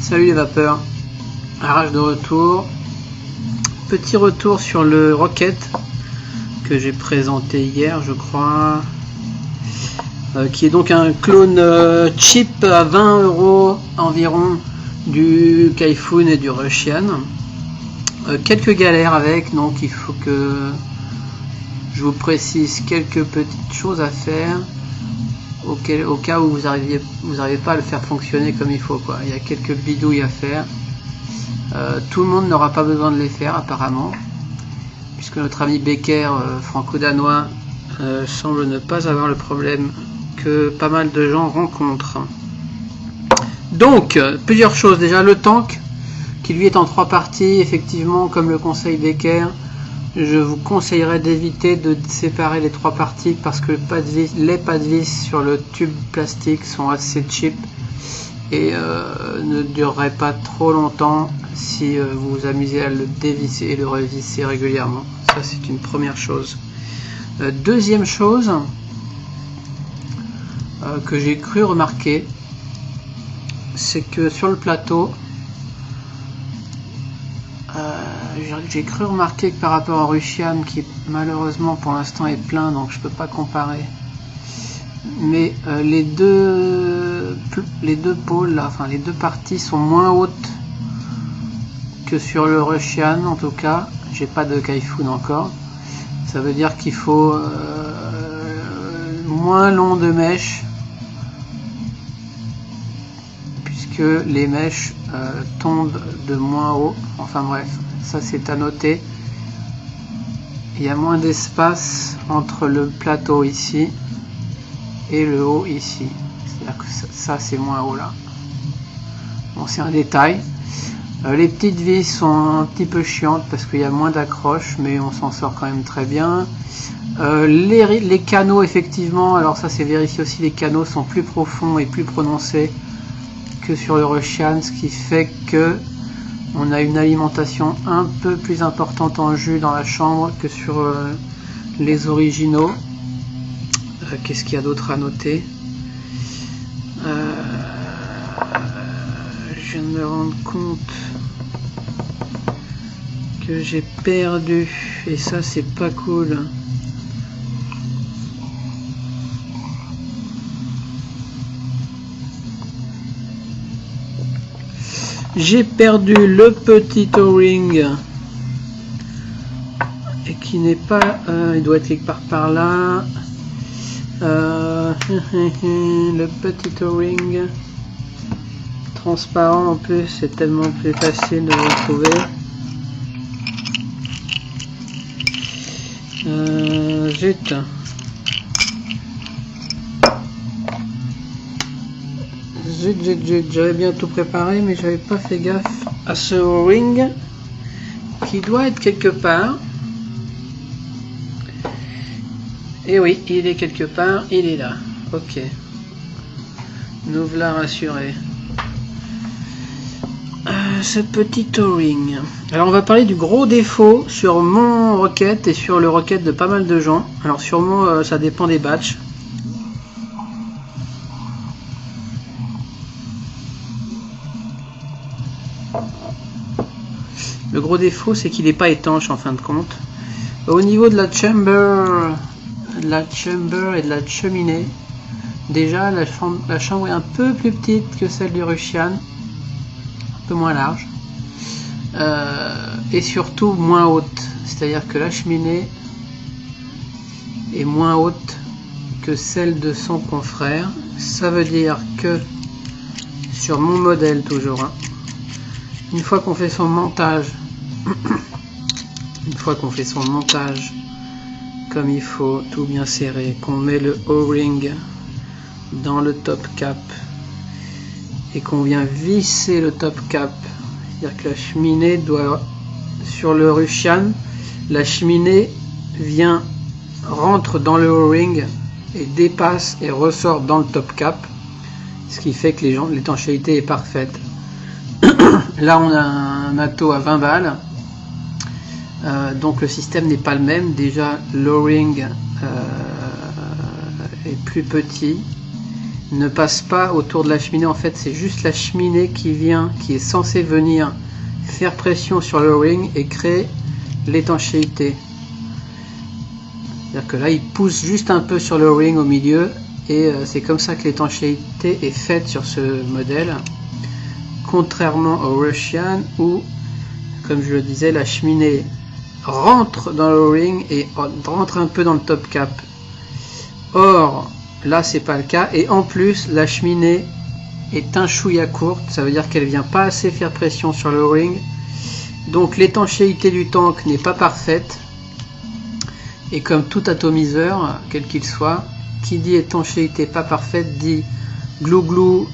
Salut les vapeurs, Arrache de retour. Petit retour sur le Rocket que j'ai présenté hier, je crois, qui est donc un clone cheap à 20 € environ du Kaifun et du Rushian. Quelques galères avec, donc il faut que je vous précise quelques petites choses à faire. Au cas où vous n'arrivez pas à le faire fonctionner comme il faut, quoi. Il y a quelques bidouilles à faire. Tout le monde n'aura pas besoin de les faire apparemment, puisque notre ami Becker, franco-danois, semble ne pas avoir le problème que pas mal de gens rencontrent. Donc, plusieurs choses. Déjà, le tank, qui lui est en 3 parties, effectivement, comme le conseille Becker. Je vous conseillerais d'éviter de séparer les 3 parties parce que les pas de vis sur le tube plastique sont assez cheap et ne dureraient pas trop longtemps si vous vous amusez à le dévisser et le revisser régulièrement. Ça, c'est une première chose. Deuxième chose que j'ai cru remarquer, c'est que sur le plateau, j'ai cru remarquer que par rapport au Rushian, qui malheureusement pour l'instant est plein, donc je peux pas comparer, mais les deux pôles là, enfin les deux parties sont moins hautes que sur le Rushian. En tout cas, j'ai pas de Kaifun encore. Ça veut dire qu'il faut moins long de mèche, puisque les mèches tombent de moins haut. Enfin bref, ça c'est à noter. Il y a moins d'espace entre le plateau ici et le haut ici. C'est-à-dire que ça c'est moins haut là. Bon, c'est un détail. Les petites vis sont un petit peu chiantes parce qu'il y a moins d'accroches, mais on s'en sort quand même très bien. Les canaux, effectivement, alors ça c'est vérifié aussi, les canaux sont plus profonds et plus prononcés que sur le Rushian, ce qui fait que on a une alimentation un peu plus importante en jus dans la chambre que sur les originaux. Qu'est-ce qu'il y a d'autre à noter? Je viens de me rendre compte que j'ai perdu, et ça c'est pas cool. J'ai perdu le petit O-ring et qui n'est pas, il doit être quelque part par là. Le petit O-ring transparent, en plus c'est tellement plus facile de le retrouver. Zut. Zut, j'avais bien tout préparé, mais j'avais pas fait gaffe à ce O-ring qui doit être quelque part. Et oui, il est quelque part, il est là. Ok. Nous voilà rassurés. Ce petit O-ring. Alors on va parler du gros défaut sur mon Rocket et sur le Rocket de pas mal de gens. Alors sûrement ça dépend des batchs. Le gros défaut, c'est qu'il n'est pas étanche en fin de compte. Au niveau de la chamber et de la cheminée, déjà la chambre est un peu plus petite que celle du Rushian, un peu moins large, et surtout moins haute. C'est-à-dire que la cheminée est moins haute que celle de son confrère. Ça veut dire que sur mon modèle toujours, hein, une fois qu'on fait son montage, comme il faut, tout bien serré, qu'on met le O-ring dans le top cap et qu'on vient visser le top cap, c'est-à-dire que la cheminée doit, sur le Russian, la cheminée rentre dans le O-ring et dépasse et ressort dans le top cap, ce qui fait que l'étanchéité est parfaite. Là on a un atto à 20 balles, donc le système n'est pas le même. Déjà l'O-ring est plus petit, ne passe pas autour de la cheminée, en fait c'est juste la cheminée qui est censée venir faire pression sur le O-ring et créer l'étanchéité. C'est-à-dire que là il pousse juste un peu sur le O-ring au milieu et c'est comme ça que l'étanchéité est faite sur ce modèle, contrairement au Russian où, comme je le disais, la cheminée rentre dans le O-ring et rentre un peu dans le top cap. Or là c'est pas le cas, et en plus la cheminée est un chouïa courte, ça veut dire qu'elle vient pas assez faire pression sur le O-ring, donc l'étanchéité du tank n'est pas parfaite. Et comme tout atomiseur, quel qu'il soit, qui dit étanchéité pas parfaite dit glou-glou,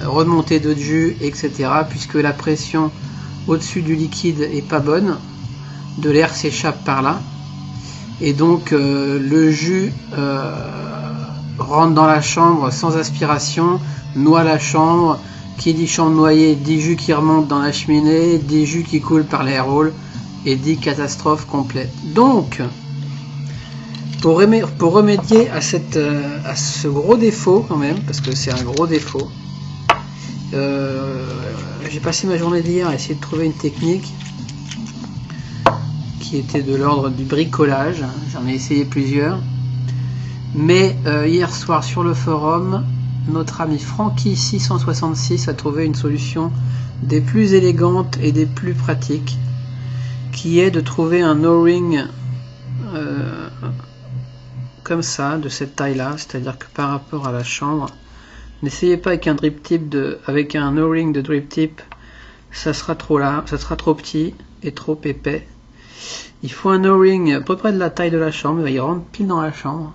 remontée de jus, etc. Puisque la pression au-dessus du liquide est pas bonne, de l'air s'échappe par là, et donc le jus rentre dans la chambre sans aspiration, noie la chambre. Qui dit chambre noyée dit jus qui remonte dans la cheminée, dit jus qui coule par l'air hole, et dit catastrophe complète. Donc, pour remédier à ce gros défaut quand même, parce que c'est un gros défaut, j'ai passé ma journée d'hier à essayer de trouver une technique qui était de l'ordre du bricolage. J'en ai essayé plusieurs, mais hier soir sur le forum, notre ami Francky666 a trouvé une solution des plus élégantes et des plus pratiques, qui est de trouver un O-ring comme ça, de cette taille là, c'est-à-dire que par rapport à la chambre, n'essayez pas avec un drip tip avec un O-ring de drip tip, ça sera trop petit et trop épais. Il faut un O-ring à peu près de la taille de la chambre, il rentre pile dans la chambre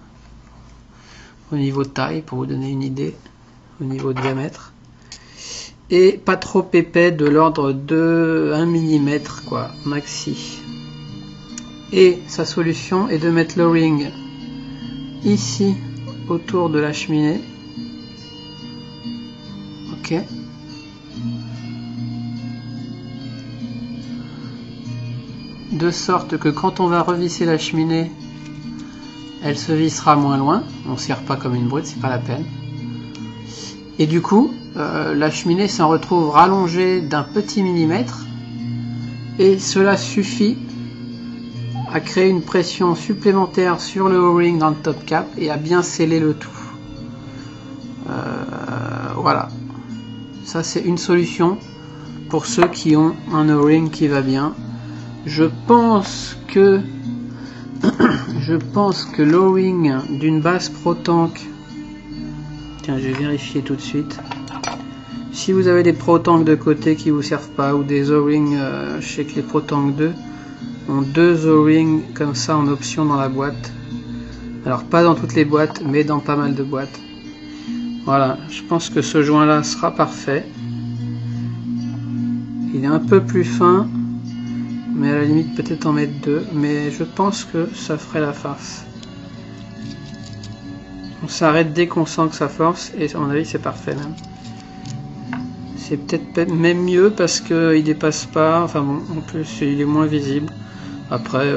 au niveau taille, pour vous donner une idée, au niveau diamètre, et pas trop épais, de l'ordre de 1 mm quoi, maxi. Et sa solution est de mettre l'O-ring ici autour de la cheminée, ok, de sorte que quand on va revisser la cheminée, elle se vissera moins loin, on ne serre pas comme une brute, c'est pas la peine. Et du coup, la cheminée s'en retrouve rallongée d'un petit millimètre, et cela suffit à créer une pression supplémentaire sur le O-ring dans le top cap et à bien sceller le tout. Voilà, ça c'est une solution pour ceux qui ont un O-ring qui va bien. Je pense que l'O-ring d'une base Pro Tank, tiens, je vais vérifier tout de suite. Si vous avez des Pro Tank de côté qui vous servent pas, ou des O-ring, je sais que les Pro Tank 2 ont 2 O-ring comme ça en option dans la boîte. Alors pas dans toutes les boîtes, mais dans pas mal de boîtes. Voilà, je pense que ce joint là sera parfait. Il est un peu plus fin, mais à la limite peut-être en mettre 2, mais je pense que ça ferait la farce. On s'arrête dès qu'on sent que ça force, et à mon avis c'est parfait même. C'est peut-être même mieux parce qu'il dépasse pas, enfin bon, en plus il est moins visible. Après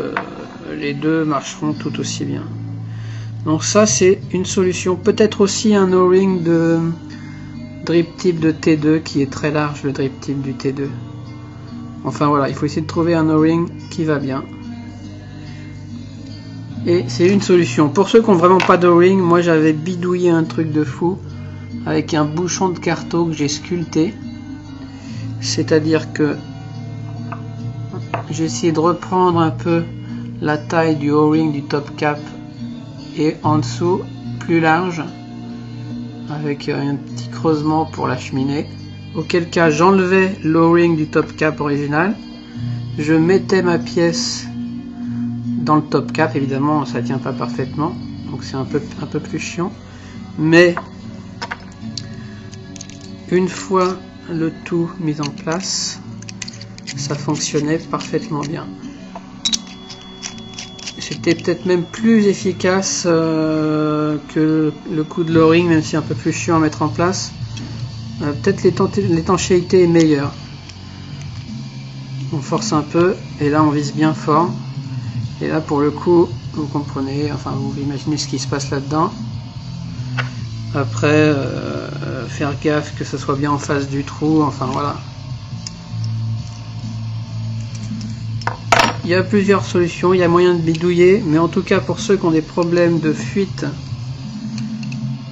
les deux marcheront tout aussi bien. Donc ça c'est une solution. Peut-être aussi un O-ring de drip tip de T2 qui est très large, le drip tip du T2. Enfin voilà, il faut essayer de trouver un O-ring qui va bien. Et c'est une solution. Pour ceux qui n'ont vraiment pas d'O-ring, moi j'avais bidouillé un truc de fou avec un bouchon de carto que j'ai sculpté. C'est-à-dire que j'ai essayé de reprendre un peu la taille du O-ring du top cap et en dessous plus large avec un petit creusement pour la cheminée. Auquel cas j'enlevais l'O-ring du top cap original, je mettais ma pièce dans le top cap, évidemment, ça tient pas parfaitement, donc c'est un peu plus chiant. Mais une fois le tout mis en place, ça fonctionnait parfaitement bien. C'était peut-être même plus efficace que le coup de l'O-ring, même si un peu plus chiant à mettre en place. Peut-être l'étanchéité est meilleure. On force un peu et là on vise bien fort. Et là pour le coup, vous comprenez, enfin vous imaginez ce qui se passe là-dedans. Après, faire gaffe que ce soit bien en face du trou, enfin voilà. Il y a plusieurs solutions, il y a moyen de bidouiller, mais en tout cas pour ceux qui ont des problèmes de fuite,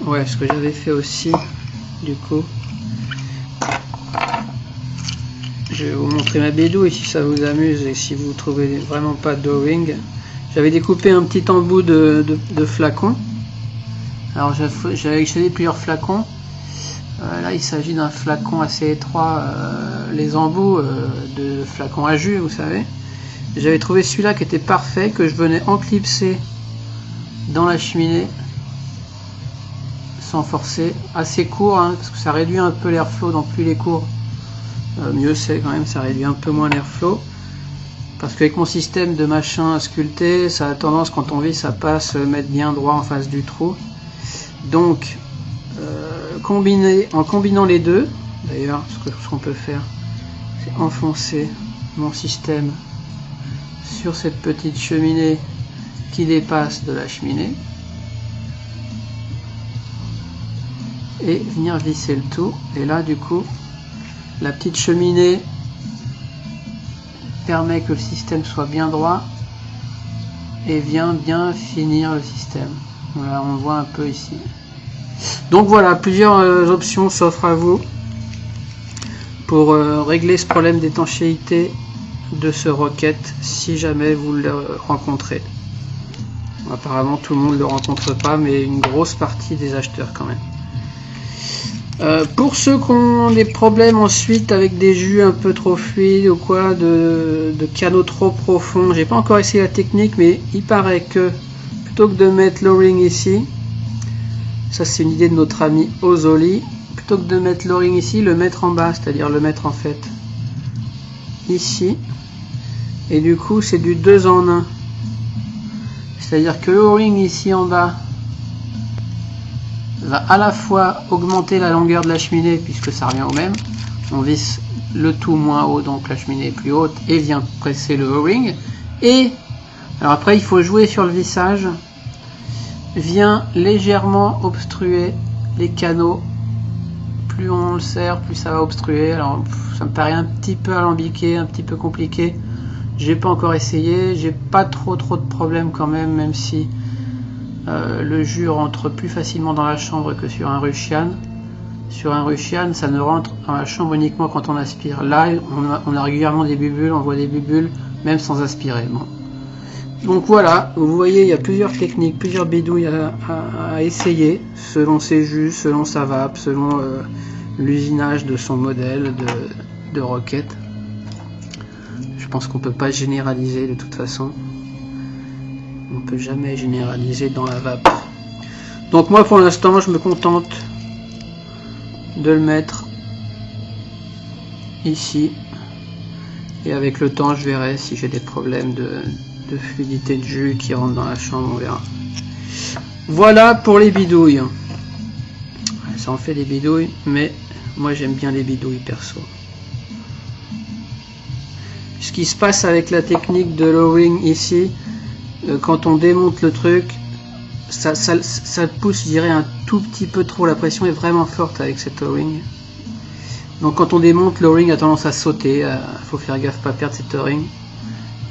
ouais, ce que j'avais fait aussi, du coup, je vais vous montrer ma bidouille si ça vous amuse et si vous trouvez vraiment pas d'O-ring. J'avais découpé un petit embout de flacon. Alors j'avais acheté plusieurs flacons. Là il s'agit d'un flacon assez étroit, les embouts de flacon à jus, vous savez. J'avais trouvé celui-là qui était parfait, que je venais enclipser dans la cheminée sans forcer, assez court, hein, parce que ça réduit un peu l'airflow, donc plus il est court, mieux c'est quand même, ça réduit un peu moins l'airflow. Parce qu'avec mon système de machin sculpté, ça a tendance, quand on vise, à pas se mettre bien droit en face du trou. Donc, en combinant les deux, d'ailleurs, ce qu'on peut faire, c'est enfoncer mon système sur cette petite cheminée qui dépasse de la cheminée et venir visser le tout. Et là du coup la petite cheminée permet que le système soit bien droit et vient bien finir le système. Voilà, on le voit un peu ici. Donc voilà, plusieurs options s'offrent à vous pour régler ce problème d'étanchéité de ce Rocket si jamais vous le rencontrez. Apparemment tout le monde ne le rencontre pas, mais une grosse partie des acheteurs quand même. Pour ceux qui ont des problèmes ensuite avec des jus un peu trop fluides ou quoi, de canaux trop profonds, j'ai pas encore essayé la technique, mais il paraît que plutôt que de mettre l'O-ring ici, ça c'est une idée de notre ami Ozoli, plutôt que de mettre l'O-ring ici, le mettre en bas, c'est-à-dire le mettre en fait ici. Et du coup c'est du 2 en 1, c'est à dire que le O-ring ici en bas va à la fois augmenter la longueur de la cheminée, puisque ça revient au même, on visse le tout moins haut, donc la cheminée est plus haute et vient presser le O-ring. Et alors après il faut jouer sur le vissage, vient légèrement obstruer les canaux. Plus on le serre, plus ça va obstruer. Alors ça me paraît un petit peu alambiqué, un petit peu compliqué. J'ai pas encore essayé, j'ai pas trop de problèmes quand même si le jus rentre plus facilement dans la chambre que sur un Rushian. Sur un Rushian, ça ne rentre dans la chambre uniquement quand on aspire. Là, on a régulièrement des bulles, on voit des bulles même sans aspirer. Bon. Donc voilà, vous voyez, il y a plusieurs techniques, plusieurs bidouilles à essayer, selon ses jus, selon sa vape, selon l'usinage de son modèle de Rocket. Je pense qu'on peut pas généraliser de toute façon. On peut jamais généraliser dans la vape. Donc moi pour l'instant je me contente de le mettre ici. Et avec le temps je verrai si j'ai des problèmes de fluidité de jus qui rentre dans la chambre, on verra. Voilà pour les bidouilles. Ça en fait des bidouilles, mais moi j'aime bien les bidouilles perso. Ce qui se passe avec la technique de l'O-ring ici, quand on démonte le truc, ça pousse, je dirais, un tout petit peu trop. La pression est vraiment forte avec cette O-ring. Donc quand on démonte, l'O-ring a tendance à sauter. Faut faire gaffe, pas perdre cette O-ring.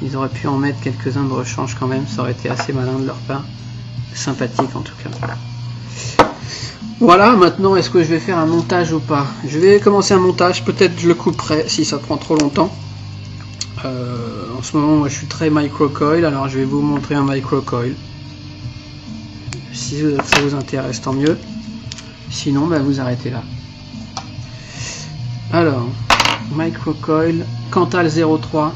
Ils auraient pu en mettre quelques-uns de rechange quand même, ça aurait été assez malin de leur part. Sympathique en tout cas. Voilà, maintenant est-ce que je vais faire un montage ou pas? Je vais commencer un montage, peut-être je le couperai si ça prend trop longtemps. En ce moment moi je suis très microcoil, alors je vais vous montrer un microcoil. Si ça vous intéresse, tant mieux. Sinon bah, vous arrêtez là. Alors, microcoil Cantal 03.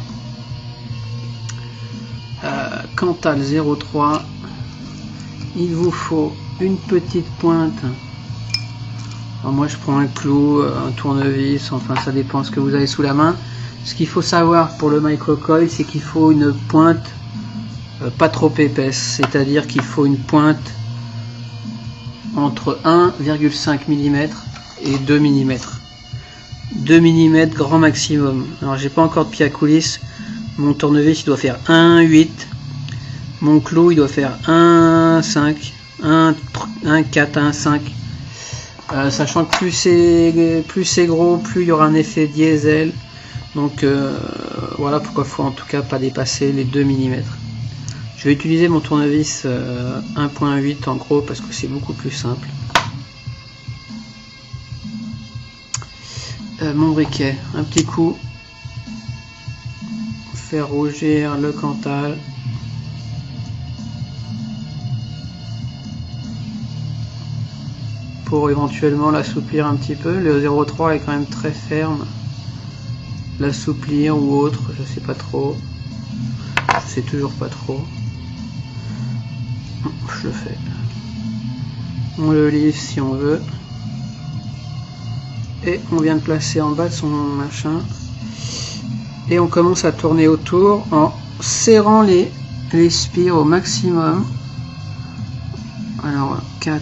Cantal 03. Il vous faut une petite pointe. Alors moi je prends un clou, un tournevis, enfin ça dépend ce que vous avez sous la main. Ce qu'il faut savoir pour le microcoil, c'est qu'il faut une pointe pas trop épaisse, c'est-à-dire qu'il faut une pointe entre 1,5 mm et 2 mm. 2 mm grand maximum. Alors j'ai pas encore de pied à coulisse, mon tournevis il doit faire 1,8, mon clou il doit faire 1,5, 1,4, 1,5. Sachant que plus c'est gros, plus il y aura un effet diesel. Donc voilà pourquoi il faut en tout cas pas dépasser les 2 mm. Je vais utiliser mon tournevis 1.8 en gros parce que c'est beaucoup plus simple. Mon briquet, un petit coup, faire rougir le Cantal. Pour éventuellement l'assouplir un petit peu. Le 0,3 est quand même très ferme. L'assouplir ou autre, je sais pas trop. Je sais toujours pas trop. Je le fais. On le lisse si on veut. Et on vient de placer en bas de son machin. Et on commence à tourner autour en serrant les spires au maximum. Alors 4,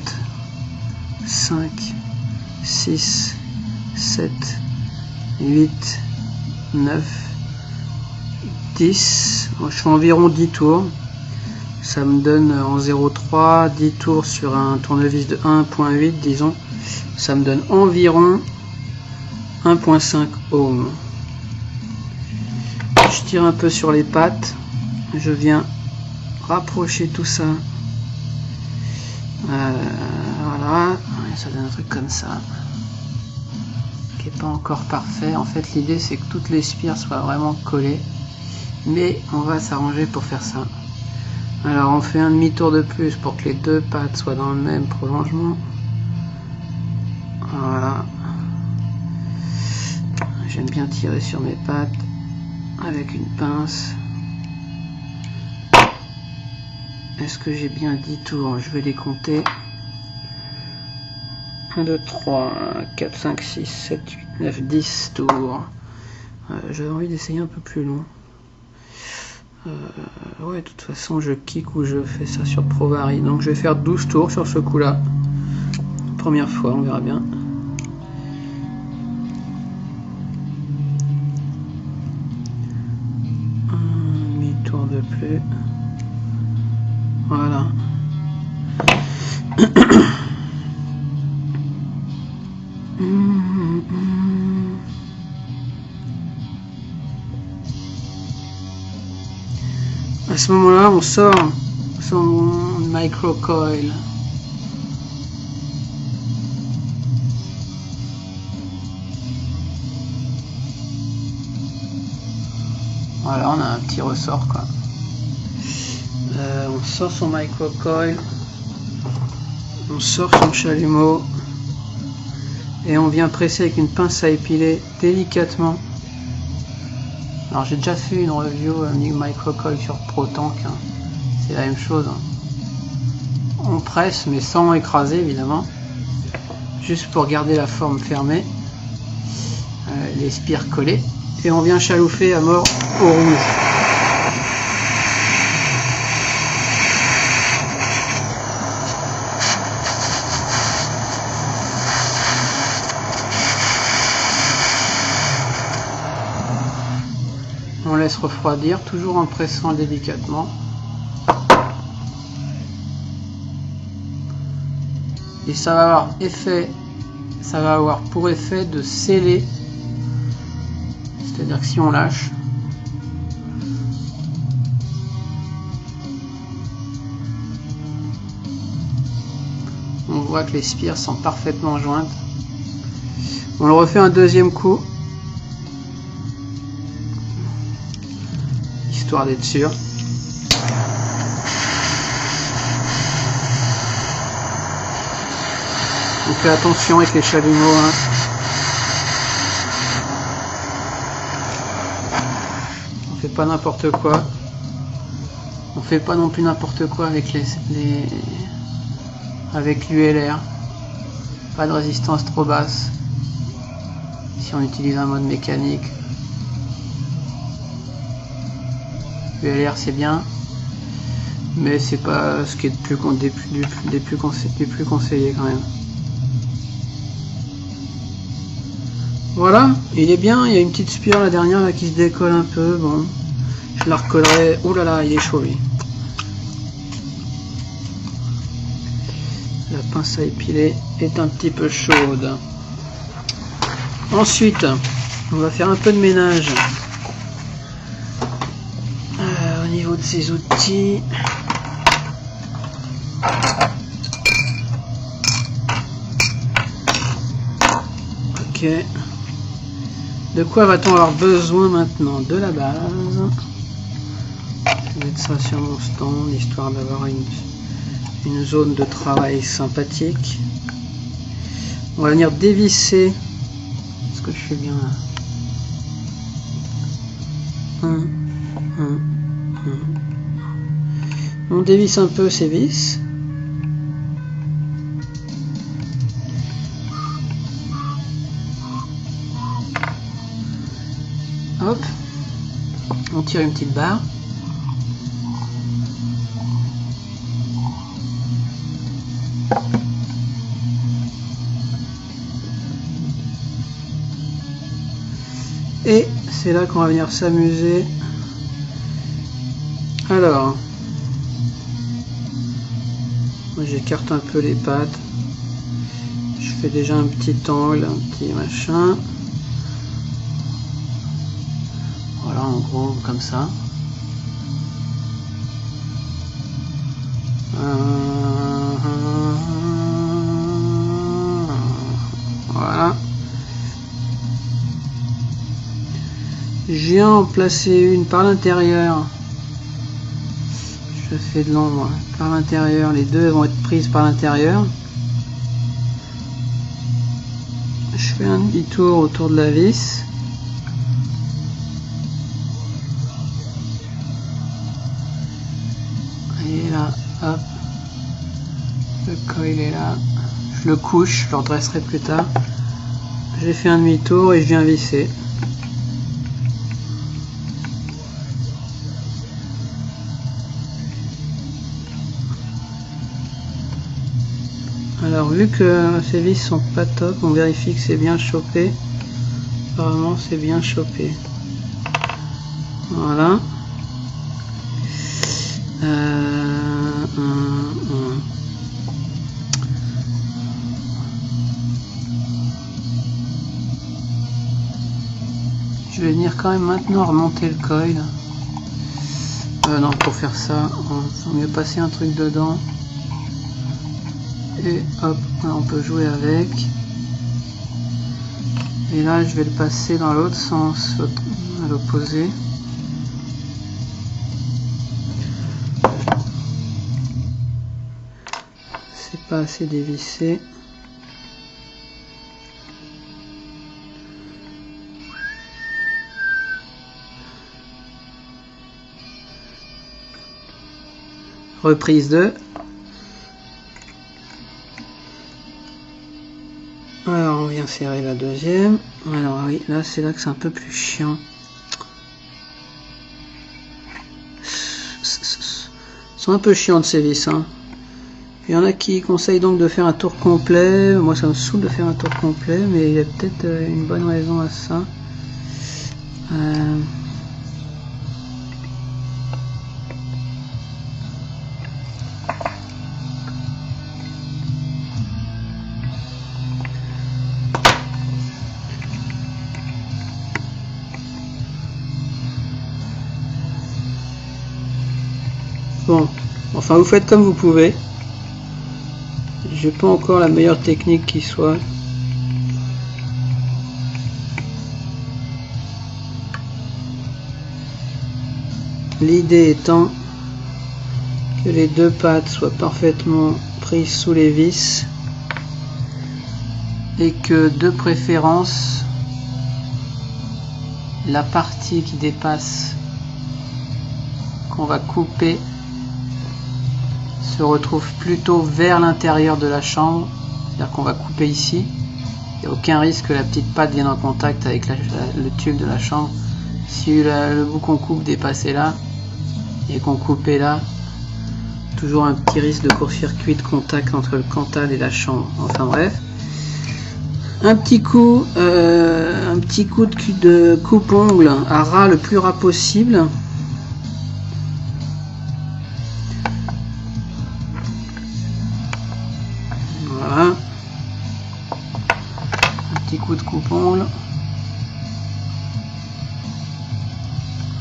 5, 6, 7, 8, 9, 10. Je fais environ 10 tours. Ça me donne en 0,3, 10 tours sur un tournevis de 1.8, disons. Ça me donne environ 1.5 ohms. Je tire un peu sur les pattes. Je viens rapprocher tout ça. Voilà. Ça donne un truc comme ça. Qui n'est pas encore parfait. En fait, l'idée c'est que toutes les spires soient vraiment collées. Mais on va s'arranger pour faire ça. Alors on fait un demi-tour de plus pour que les deux pattes soient dans le même prolongement. Voilà. J'aime bien tirer sur mes pattes avec une pince. Est-ce que j'ai bien 10 tours? Je vais les compter. 1, 2, 3, 4, 5, 6, 7, 8, 9, 10 tours. J'avais envie d'essayer un peu plus long. Ouais, de toute façon je kick ou je fais ça sur ProVari. Donc je vais faire 12 tours sur ce coup là. Première fois, on verra bien. Un demi-tour de plus. Voilà. À ce moment-là, on sort son microcoil. Voilà, on a un petit ressort quoi. On sort son microcoil, on sort son chalumeau et on vient presser avec une pince à épiler délicatement. Alors j'ai déjà fait une review microcoil sur ProTank, hein. C'est la même chose. On presse mais sans écraser évidemment, juste pour garder la forme fermée, les spires collées, et on vient chalouffer à mort au rouge. On laisse refroidir, toujours en pressant délicatement. Et ça va avoir pour effet de sceller. C'est-à-dire que si on lâche, on voit que les spires sont parfaitement jointes. On le refait un deuxième coup, histoire d'être sûr. On fait attention avec les chalumeaux, hein. On fait pas n'importe quoi. On fait pas non plus n'importe quoi avec avec l'ULR. Pas de résistance trop basse si on utilise un mode mécanique. ULR c'est bien, mais c'est pas ce qui est des plus conseillés quand même. Voilà, il est bien. Il y a une petite spire la dernière là qui se décolle un peu. Bon, je la recollerai. Oh là là, il est chaud lui. La pince à épiler est un petit peu chaude. Ensuite, on va faire un peu de ménage au niveau de ces outils. Ok. De quoi va-t-on avoir besoin maintenant? De la base. Je vais mettre ça sur mon stand histoire d'avoir une zone de travail sympathique. On va venir dévisser. Est-ce que je fais bien là? On dévisse un peu ces vis. Hop, on tire une petite barre. Et c'est là qu'on va venir s'amuser. Alors, moi j'écarte un peu les pattes. Je fais déjà un petit angle, un petit machin. Voilà, en gros, comme ça. Voilà. Je viens en placer une par l'intérieur. Je fais de l'ombre par l'intérieur. Les deux vont être prises par l'intérieur. Je fais un demi-tour autour de la vis. Et là, hop, le coil est là. Je le couche, je le redresserai plus tard. J'ai fait un demi-tour et je viens visser. Alors vu que ces vis sont pas top, on vérifie que c'est bien chopé. Apparemment c'est bien chopé. Voilà. Je vais venir quand même maintenant remonter le coil. Non, pour faire ça, on va mieux passer un truc dedans. Et hop, là on peut jouer avec. Et là je vais le passer dans l'autre sens, à l'opposé. C'est pas assez dévissé. Reprise 2. Alors on vient serrer la deuxième. Alors oui, là c'est là que c'est un peu plus chiant. Ils sont un peu chiantes ces vis, hein. Il y en a qui conseillent donc de faire un tour complet. Moi ça me saoule de faire un tour complet, mais il y a peut-être une bonne raison à ça. Bon, enfin vous faites comme vous pouvez. J'ai pas encore la meilleure technique qui soit. L'idée étant que les deux pattes soient parfaitement prises sous les vis et que de préférence la partie qui dépasse, qu'on va couper, se retrouve plutôt vers l'intérieur de la chambre. C'est-à-dire qu'on va couper ici. Il n'y a aucun risque que la petite patte vienne en contact avec le tube de la chambre. Si le bout qu'on coupe dépassait là et qu'on coupait là, toujours un petit risque de court-circuit de contact entre le cantal et la chambre. Enfin bref. Un petit coup de coupe-ongle à ras le plus ras possible. Voilà. Un petit coup de coupe-ongle.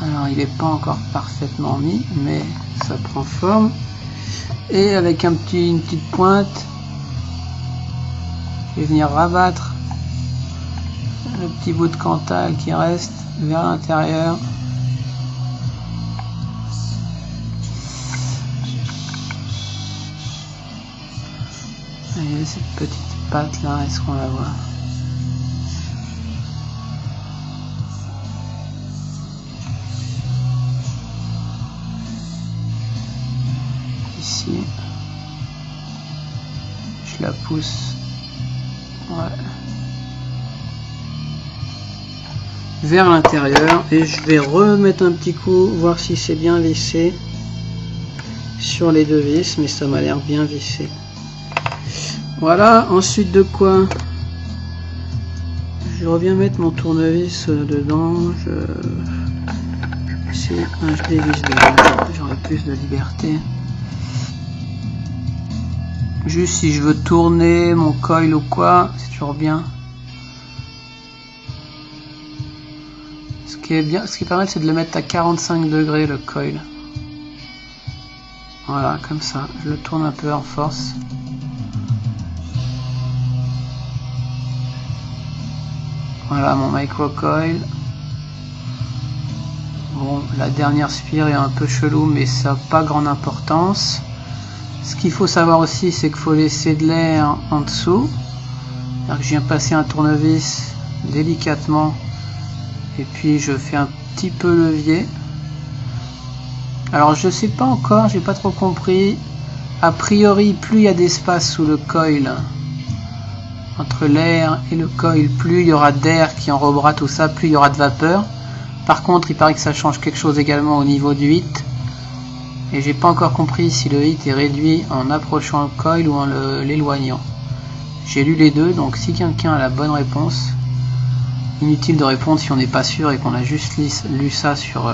Alors il n'est pas encore parfaitement mis, mais ça prend forme. Et avec une petite pointe, je vais venir rabattre le petit bout de cantal qui reste vers l'intérieur. Et cette petite patte là, est-ce qu'on la voit? Ici, je la pousse, ouais, vers l'intérieur et je vais remettre un petit coup, voir si c'est bien vissé sur les deux vis, mais ça m'a l'air bien vissé. Voilà, ensuite de quoi je reviens mettre mon tournevis dedans. Je dévisse dedans, j'aurai plus de liberté. Juste si je veux tourner mon coil ou quoi, c'est toujours bien. Ce qui est pas mal, c'est de le mettre à 45 degrés le coil. Voilà, comme ça, je le tourne un peu en force. Voilà mon micro-coil. Bon, la dernière spire est un peu chelou, mais ça n'a pas grande importance. Ce qu'il faut savoir aussi, c'est qu'il faut laisser de l'air en dessous. Je viens passer un tournevis délicatement et puis je fais un petit peu levier. Alors je sais pas encore, j'ai pas trop compris. A priori, plus il y a d'espace sous le coil, entre l'air et le coil, plus il y aura d'air qui enrobera tout ça, plus il y aura de vapeur. Par contre, il paraît que ça change quelque chose également au niveau du hit. Et j'ai pas encore compris si le hit est réduit en approchant le coil ou en l'éloignant. J'ai lu les deux, donc si quelqu'un a la bonne réponse, inutile de répondre si on n'est pas sûr et qu'on a juste lu ça sur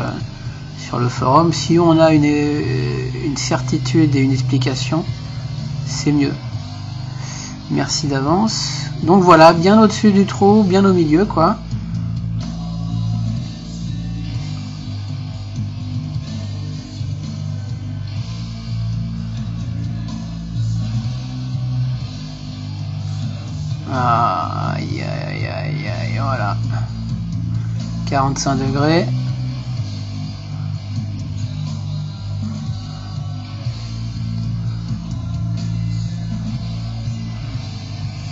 le forum. Si on a une certitude et une explication, c'est mieux. Merci d'avance. Donc voilà, bien au-dessus du trou, bien au milieu quoi. Aïe aïe aïe aïe, voilà. 45 degrés.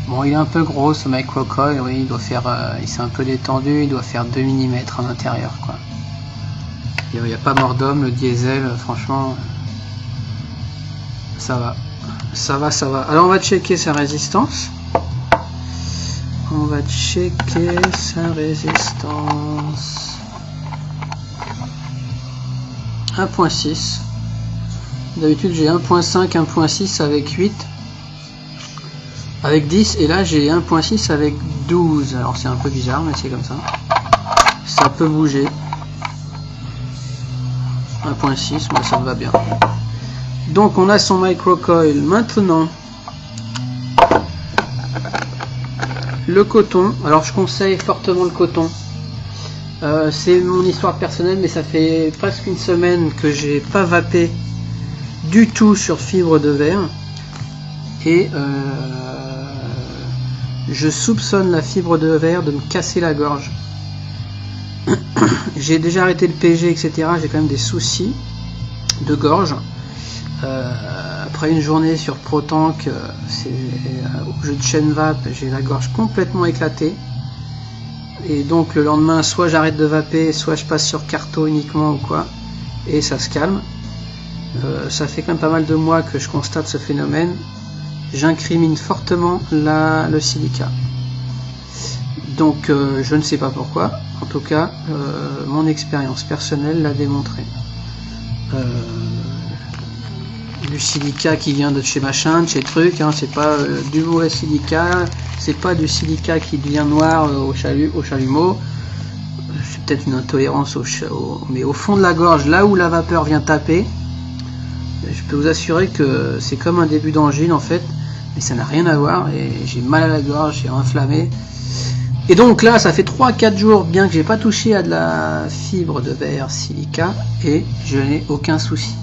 Bon, il est un peu gros ce micro-coil, oui, il doit faire, il s'est un peu détendu, il doit faire 2 mm en intérieur, quoi. Il n'y a pas mort d'homme, le diesel, franchement, ça va. Ça va, ça va. Alors on va checker sa résistance. On va checker sa résistance. 1.6. D'habitude j'ai 1.5, 1.6 avec 8. Avec 10 et là j'ai 1.6 avec 12. Alors c'est un peu bizarre mais c'est comme ça. Ça peut bouger. 1.6, moi ça me va bien. Donc on a son micro-coil. Maintenant le coton. Alors je conseille fortement le coton. C'est mon histoire personnelle mais ça fait presque une semaine que j'ai pas vapé du tout sur fibre de verre. Et je soupçonne la fibre de verre de me casser la gorge. J'ai déjà arrêté le PG, etc. J'ai quand même des soucis de gorge. Après une journée sur ProTank, au jeu de chaîne vape, j'ai la gorge complètement éclatée. Et donc le lendemain, soit j'arrête de vaper, soit je passe sur Carto uniquement ou quoi. Et ça se calme. Ça fait quand même pas mal de mois que je constate ce phénomène. J'incrimine fortement le silica. Donc je ne sais pas pourquoi. En tout cas, mon expérience personnelle l'a démontré. Du silica qui vient de chez machin, de chez truc, hein, c'est pas du mauvais silica, c'est pas du silica qui devient noir au chalumeau. C'est peut-être une intolérance mais au fond de la gorge, là où la vapeur vient taper, je peux vous assurer que c'est comme un début d'angine en fait, mais ça n'a rien à voir, et j'ai mal à la gorge, j'ai inflammé. Et donc là, ça fait 3-4 jours bien que j'ai pas touché à de la fibre de verre silica, et je n'ai aucun souci.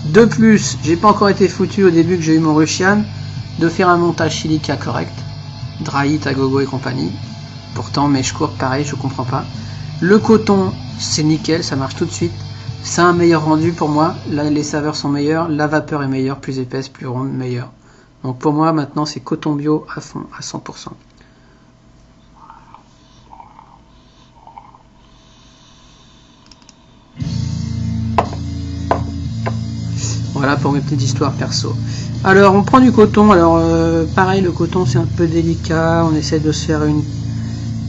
De plus, j'ai pas encore été foutu au début que j'ai eu mon Rushian de faire un montage silica correct, dry it à gogo et compagnie. Pourtant, mèche courte, pareil, je comprends pas. Le coton, c'est nickel, ça marche tout de suite. Ça a un meilleur rendu pour moi. Là, les saveurs sont meilleures, la vapeur est meilleure, plus épaisse, plus ronde, meilleure. Donc pour moi, maintenant, c'est coton bio à fond, à 100%. Voilà pour mes petites histoires perso. Alors on prend du coton, alors pareil, le coton c'est un peu délicat, on essaie de se faire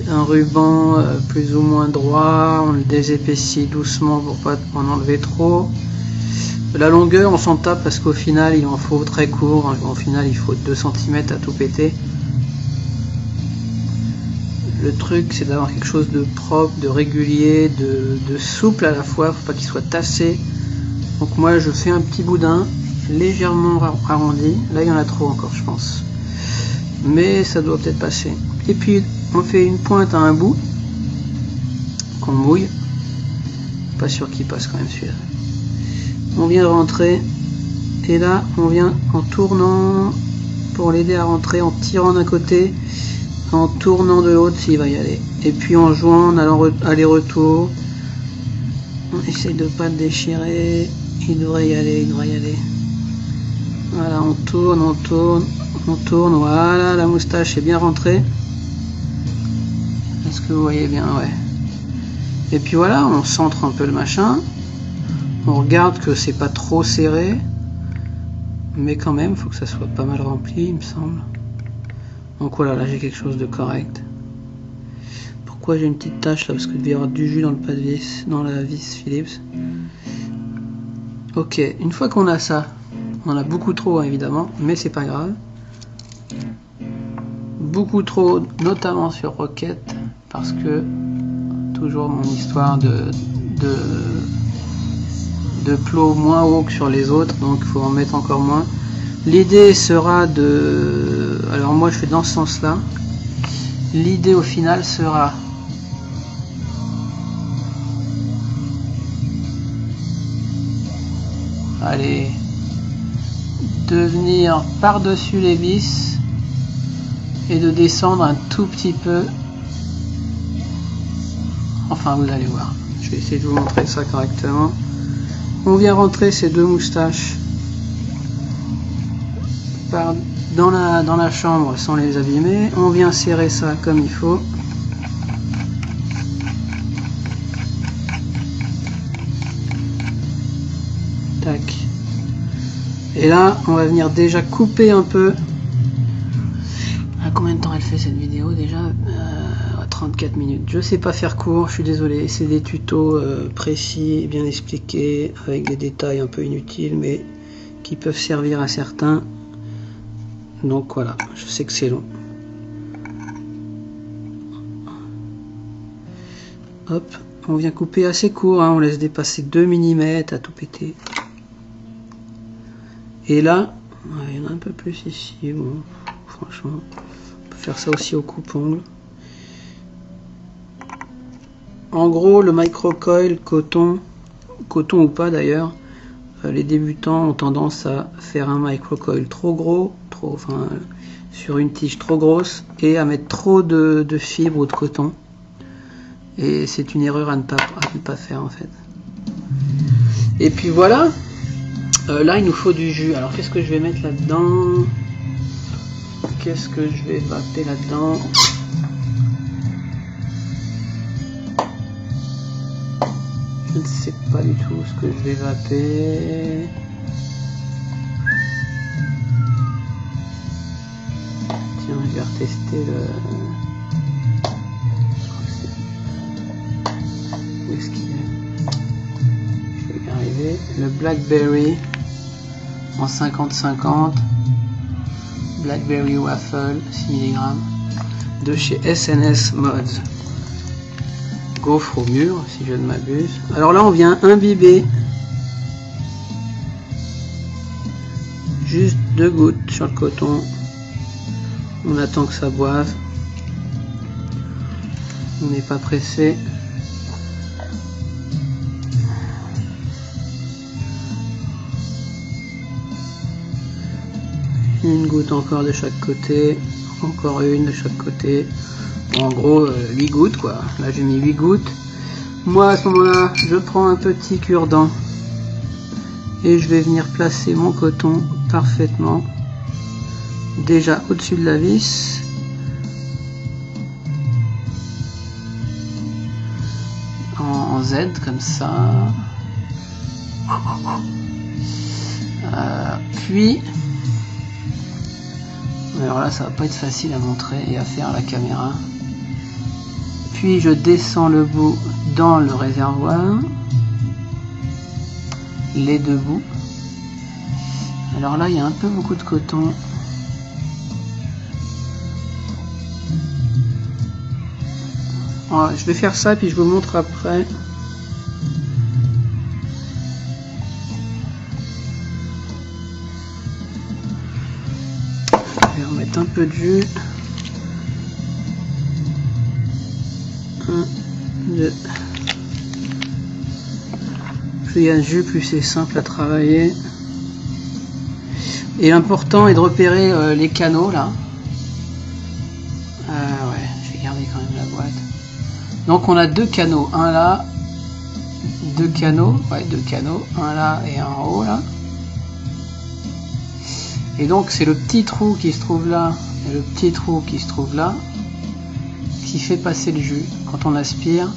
un ruban plus ou moins droit, on le désépaissit doucement pour pas en enlever trop. La longueur on s'en tape parce qu'au final il en faut très court, hein. Au final il faut 2 cm à tout péter. Le truc c'est d'avoir quelque chose de propre, de régulier, de souple à la fois, faut pas qu'il soit tassé. Donc moi je fais un petit boudin légèrement arrondi, là il y en a trop encore je pense, mais ça doit peut-être passer. Et puis on fait une pointe à un bout qu'on mouille, pas sûr qu'il passe quand même celui-là. On vient de rentrer et là on vient en tournant pour l'aider à rentrer, en tirant d'un côté, en tournant de l'autre s'il va y aller, et puis en jouant, en allant aller-retour. On essaye de pas le déchirer. Il devrait y aller, il devrait y aller. Voilà, on tourne, on tourne, on tourne. Voilà, la moustache est bien rentrée. Est-ce que vous voyez bien? Ouais. Et puis voilà, on centre un peu le machin. On regarde que c'est pas trop serré. Mais quand même, il faut que ça soit pas mal rempli, il me semble. Donc voilà, là j'ai quelque chose de correct. Pourquoi j'ai une petite tache là? Parce que il devait y avoir du jus dans le pas de vis, dans la vis Philips. Ok, une fois qu'on a ça, on en a beaucoup trop hein, évidemment, mais c'est pas grave. Beaucoup trop, notamment sur Rocket, parce que toujours mon histoire de plots moins haut que sur les autres, donc il faut en mettre encore moins. L'idée sera de... Alors moi je fais dans ce sens-là. L'idée au final sera... Allez, de venir par-dessus les vis et de descendre un tout petit peu. Enfin, vous allez voir. Je vais essayer de vous montrer ça correctement. On vient rentrer ces 2 moustaches dans la chambre sans les abîmer. On vient serrer ça comme il faut. Tac. Et là, on va venir déjà couper un peu. À combien de temps elle fait cette vidéo déjà? 34 minutes. Je sais pas faire court, je suis désolé. C'est des tutos précis, bien expliqués, avec des détails un peu inutiles, mais qui peuvent servir à certains. Donc voilà, je sais que c'est long. Hop, on vient couper assez court, hein, on laisse dépasser 2 mm à tout péter. Et là, il y en a un peu plus ici, bon, franchement, on peut faire ça aussi au coupe-ongle. En gros, le microcoil coton ou pas d'ailleurs, les débutants ont tendance à faire un microcoil trop gros, enfin, sur une tige trop grosse, et à mettre trop de fibres ou de coton. Et c'est une erreur à ne pas faire en fait. Et puis voilà. Là il nous faut du jus. Alors qu'est-ce que je vais mettre là-dedans? Qu'est-ce que je vais vaper là-dedans? Je ne sais pas du tout ce que je vais vaper. Tiens, je vais retester le... Où est-ce qu'il est? Je vais y arriver. Le Blackberry en 50-50. Blackberry Waffle 6 mg de chez SNS Mods. Gaufre au mur, si je ne m'abuse. Alors là, on vient imbiber juste 2 gouttes sur le coton. On attend que ça boive. On n'est pas pressé. Une goutte encore de chaque côté. Encore une de chaque côté. En gros 8 gouttes quoi. Là j'ai mis 8 gouttes. Moi à ce moment là je prends un petit cure-dent et je vais venir placer mon coton parfaitement déjà au-dessus de la vis. En Z comme ça. Puis alors là ça va pas être facile à montrer et à faire à la caméra. Puis je descends le bout dans le réservoir, les 2 bouts. Alors là il y a un peu beaucoup de coton. Alors, je vais faire ça puis je vous montre après. Je vais remettre un peu de jus. 1, 2. Plus il y a de jus, plus c'est simple à travailler. Et l'important est de repérer les canaux là. Ouais, je vais garder quand même la boîte. Donc on a 2 canaux, un là, 2 canaux, ouais 2 canaux, un là et un en haut là. Et donc c'est le petit trou qui se trouve là et le petit trou qui se trouve là qui fait passer le jus. Quand on aspire,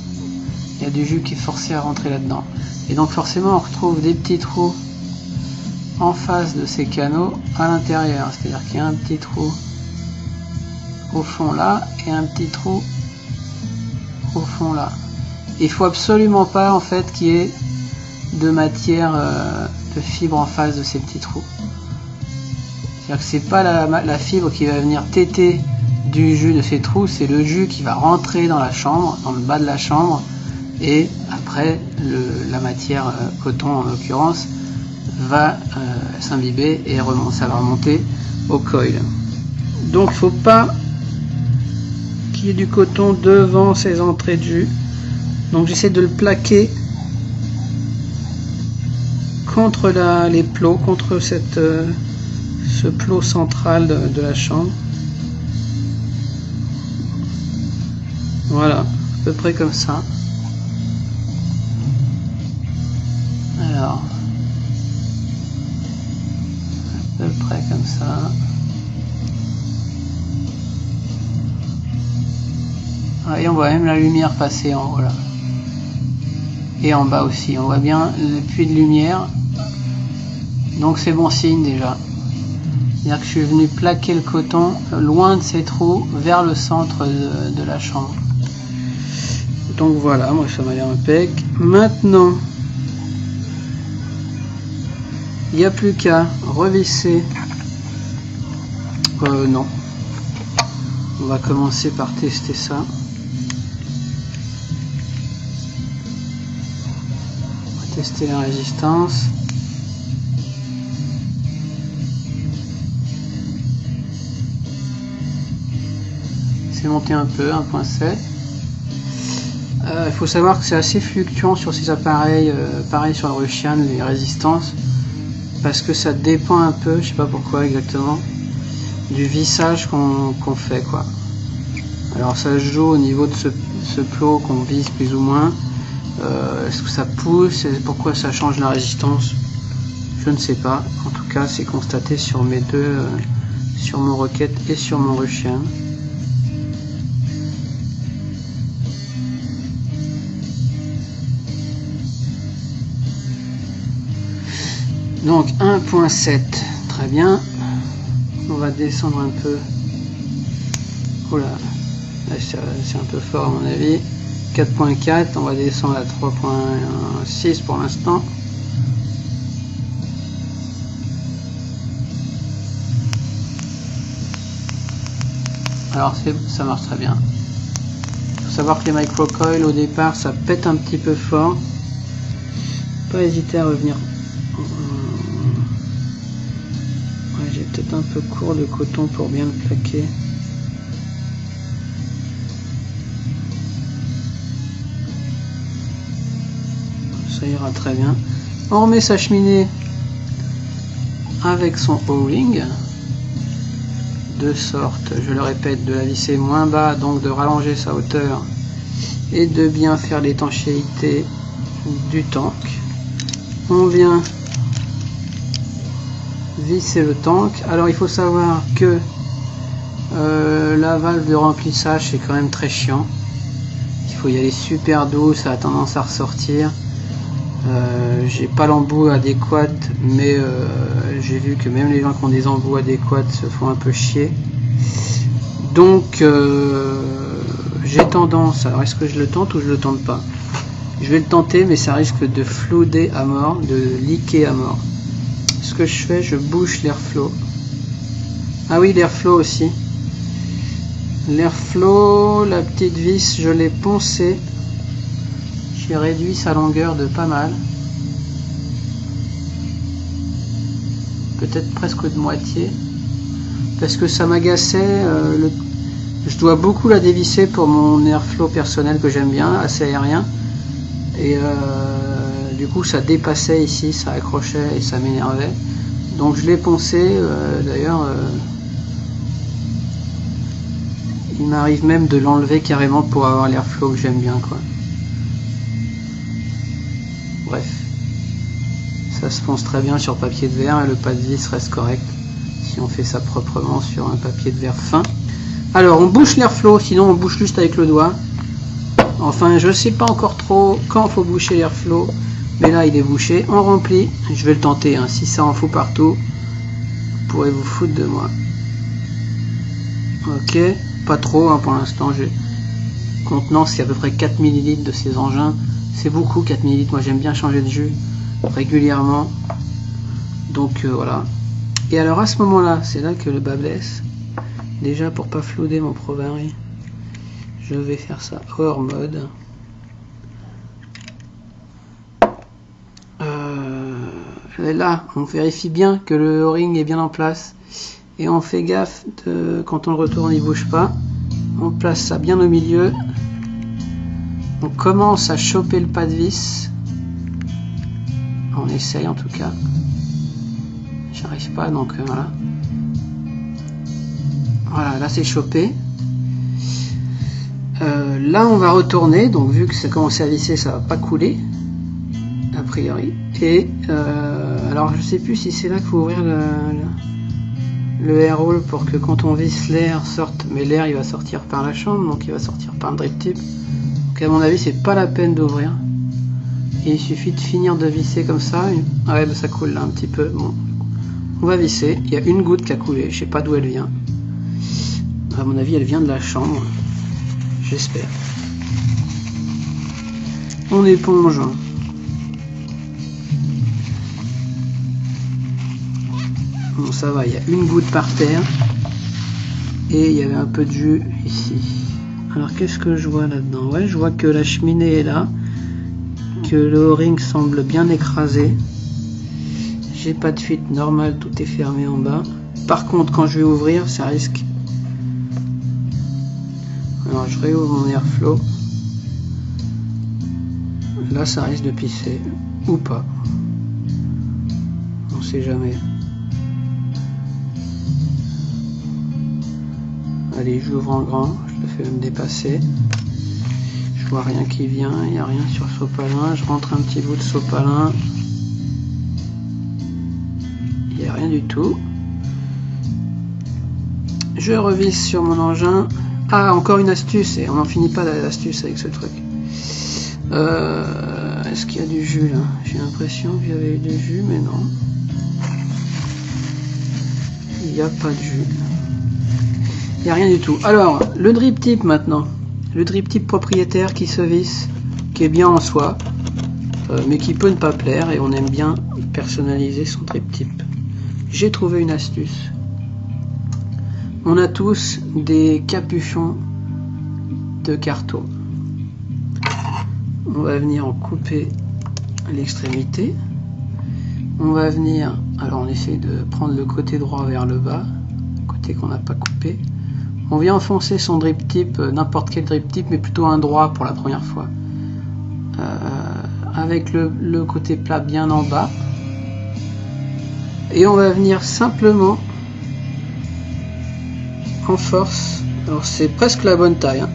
il y a du jus qui est forcé à rentrer là-dedans. Et donc forcément on retrouve des petits trous en face de ces canaux à l'intérieur. C'est-à-dire qu'il y a un petit trou au fond là et un petit trou au fond là. Il faut absolument pas en fait qu'il y ait de matière de fibre en face de ces petits trous. C'est-à-dire que c'est pas la fibre qui va venir téter du jus de ces trous, c'est le jus qui va rentrer dans la chambre, dans le bas de la chambre, et après la matière coton en l'occurrence va s'imbiber et ça va remonter au coil. Donc il faut pas qu'il y ait du coton devant ces entrées de jus. Donc j'essaie de le plaquer contre les plots, contre ce plot central de la chambre. Voilà, à peu près comme ça. Alors, à peu près comme ça. Ah, et on voit même la lumière passer en haut là. Et en bas aussi, on voit bien le puits de lumière. Donc c'est bon signe déjà. C'est-à-dire que je suis venu plaquer le coton loin de ces trous vers le centre de la chambre. Donc voilà, moi ça m'a l'air impec. Maintenant, il n'y a plus qu'à revisser. Non. On va commencer par tester ça. On va tester la résistance. C'est monté un peu, 1.7. Il faut savoir que c'est assez fluctuant sur ces appareils, pareil sur le Rushian, les résistances, parce que ça dépend un peu, je sais pas pourquoi exactement, du vissage qu'on fait quoi. Alors ça se joue au niveau de ce plot qu'on visse plus ou moins. Est-ce que ça pousse, pourquoi ça change la résistance, je ne sais pas. En tout cas c'est constaté sur mes deux, sur mon Rocket et sur mon Rushian. Donc 1.7, très bien. On va descendre un peu. Oh là, là c'est un peu fort à mon avis. 4.4, on va descendre à 3.6 pour l'instant. Alors ça marche très bien. Il faut savoir que les microcoils au départ ça pète un petit peu fort. Pas hésiter à revenir. Ouais, j'ai peut-être un peu court de coton pour bien le plaquer. Ça ira très bien. On remet sa cheminée avec son O-ring. De sorte, je le répète, de la visser moins bas, donc de rallonger sa hauteur et de bien faire l'étanchéité du tank. On vient visser le tank. Alors il faut savoir que la valve de remplissage c'est quand même très chiant. Il faut y aller super doux, ça a tendance à ressortir. J'ai pas l'embout adéquat, mais j'ai vu que même les gens qui ont des embouts adéquats se font un peu chier. Donc j'ai tendance, alors est-ce que je le tente ou je le tente pas? Je vais le tenter, mais ça risque de flouder à mort, de leaker à mort. Ce que je fais, je bouche l'airflow. Ah oui, l'airflow aussi. L'airflow, la petite vis, je l'ai poncée. J'ai réduit sa longueur de pas mal. Peut-être presque de moitié. Parce que ça m'agaçait. Je dois beaucoup la dévisser pour mon airflow personnel que j'aime bien, assez aérien. Et du coup ça dépassait ici, ça accrochait et ça m'énervait. Donc je l'ai poncé. D'ailleurs, il m'arrive même de l'enlever carrément pour avoir l'airflow que j'aime bien, quoi. Bref, ça se ponce très bien sur papier de verre et le pas de vis reste correct si on fait ça proprement sur un papier de verre fin. Alors on bouche l'airflow, sinon on bouche juste avec le doigt. Enfin, je sais pas encore trop quand faut boucher l'airflow, mais là il est bouché. On remplit, je vais le tenter, hein. Si ça en fout partout, vous pourrez vous foutre de moi. Ok, pas trop, hein, pour l'instant. J'ai contenance, c'est à peu près 4 ml de ces engins. C'est beaucoup 4 ml, moi j'aime bien changer de jus régulièrement. Donc voilà. Et alors à ce moment-là, c'est là que le bas blesse. Déjà pour pas flouder mon Provari, je vais faire ça hors mode. Là, on vérifie bien que le O-ring est bien en place. Et on fait gaffe, quand on le retourne, il bouge pas. On place ça bien au milieu. On commence à choper le pas de vis. On essaye en tout cas. J'arrive pas, donc voilà. Voilà, là c'est chopé. Là on va retourner, donc vu que ça commence à visser, ça va pas couler a priori. Et alors je sais plus si c'est là qu'il faut ouvrir le air hole pour que quand on visse l'air sorte, mais l'air il va sortir par la chambre, donc il va sortir par le drip tip. Donc à mon avis c'est pas la peine d'ouvrir. Il suffit de finir de visser comme ça. Ah ouais, ça coule là un petit peu. Bon, on va visser. Il y a une goutte qui a coulé, je sais pas d'où elle vient. À mon avis elle vient de la chambre. J'espère. On éponge. Bon, ça va, il y a une goutte par terre. Et il y avait un peu de jus ici. Alors qu'est-ce que je vois là-dedans? Ouais, je vois que la cheminée est là. Que le O-ring semble bien écrasé. J'ai pas de fuite normale, tout est fermé en bas. Par contre, quand je vais ouvrir, ça risque. Alors je réouvre mon airflow. Là, ça risque de pisser. Ou pas. On sait jamais. Allez, j'ouvre en grand. Je le fais même dépasser. Je vois rien qui vient. Il n'y a rien sur le sopalin. Je rentre un petit bout de sopalin. Il n'y a rien du tout. Je revisse sur mon engin. Ah, encore une astuce, et on n'en finit pas l'astuce avec ce truc. Est-ce qu'il y a du jus là? J'ai l'impression qu'il y avait eu du jus, mais non. n'y a pas de jus. Il n'y a rien du tout. Alors, le drip tip maintenant. Le drip tip propriétaire qui se visse, qui est bien en soi, mais qui peut ne pas plaire, et on aime bien personnaliser son drip tip. J'ai trouvé une astuce. On a tous des capuchons de carton. On va venir en couper l'extrémité. On va venir, alors on essaie de prendre le côté droit vers le bas, côté qu'on n'a pas coupé. On vient enfoncer son drip tip, n'importe quel drip tip, mais plutôt un droit pour la première fois. Avec le côté plat bien en bas. Et on va venir simplement en force. Alors c'est presque la bonne taille. Hein.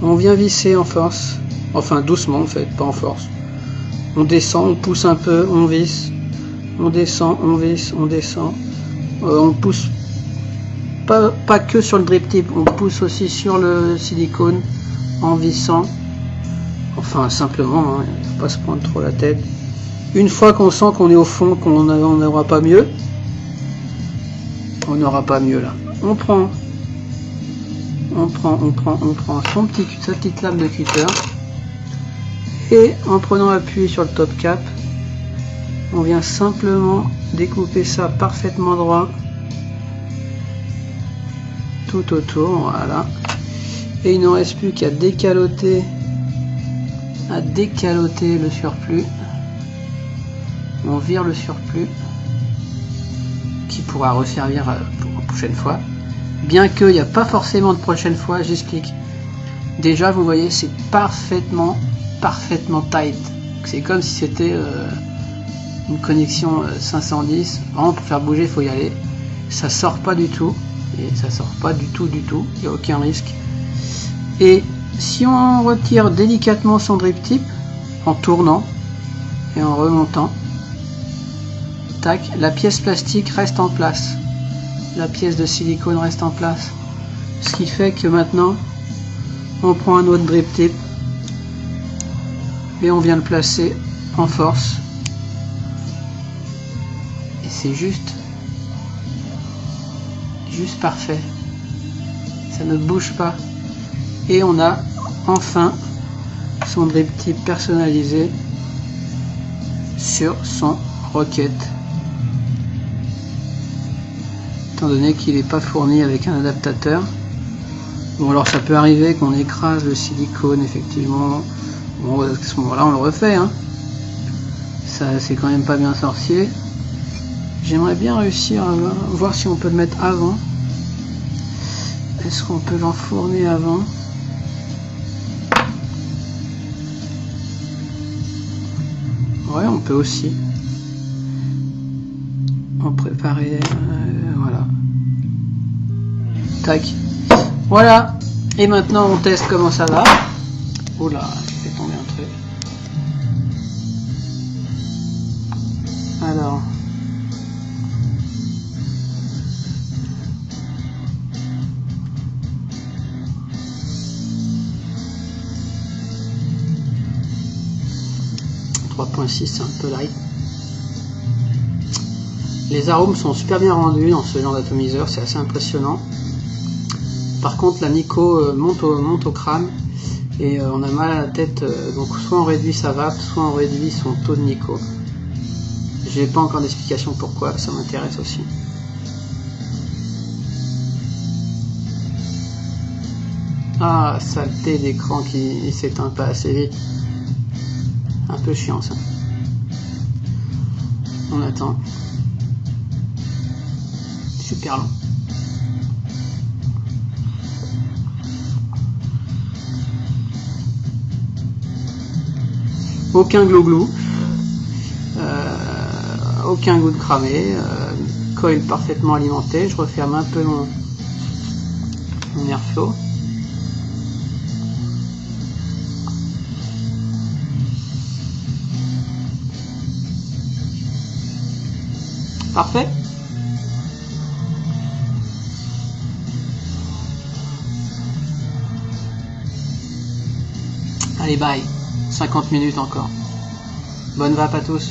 On vient visser en force. Enfin doucement en fait, pas en force. On descend, on pousse un peu, on visse. On descend, on visse, on descend. On pousse pas que sur le drip tip, on pousse aussi sur le silicone en vissant. Enfin simplement, hein, il ne faut pas se prendre trop la tête. Une fois qu'on sent qu'on est au fond, qu'on n'aura pas mieux, on n'aura pas mieux là. On prend sa petite lame de cutter et en prenant appui sur le top cap, on vient simplement découper ça parfaitement droit tout autour, voilà. Et il ne reste plus qu'à décaloter le surplus. On vire le surplus qui pourra resservir pour la prochaine fois. Bien qu'il n'y a pas forcément de prochaine fois, j'explique. Déjà, vous voyez, c'est parfaitement tight. C'est comme si c'était une connexion 510. Vraiment, pour faire bouger, il faut y aller. Ça sort pas du tout. Et ça sort pas du tout. Il n'y a aucun risque. Et si on retire délicatement son drip tip, en tournant et en remontant, tac, la pièce plastique reste en place. La pièce de silicone reste en place. Ce qui fait que maintenant, on prend un autre drip tip et on vient le placer en force. Et c'est juste parfait. Ça ne bouge pas. Et on a enfin son drip tip personnalisé sur son Rocket. Étant donné qu'il n'est pas fourni avec un adaptateur. Bon, alors ça peut arriver qu'on écrase le silicone, effectivement. Bon, à ce moment-là, on le refait. Hein. Ça, c'est quand même pas bien sorcier. J'aimerais bien réussir à voir si on peut le mettre avant. Est-ce qu'on peut l'enfourner avant? Ouais, on peut aussi. En préparer, voilà. Tac. Voilà. Et maintenant, on teste comment ça va. Oula, j'ai fait tomber un truc. Alors. C'est un peu light. Les arômes sont super bien rendus dans ce genre d'atomiseur, c'est assez impressionnant. Par contre, la Nico monte au crâne et on a mal à la tête, donc soit on réduit sa vape, soit on réduit son taux de Nico. J'ai pas encore d'explication pourquoi, ça m'intéresse aussi. Ah, saleté d'écran qui s'éteint pas assez vite. Un peu chiant ça. On attend. Super long. Aucun glou-glou. Aucun goût de cramé. Coil parfaitement alimenté. Je referme un peu mon airflow. Parfait. Allez, bye. 50 minutes encore. Bonne vape à tous.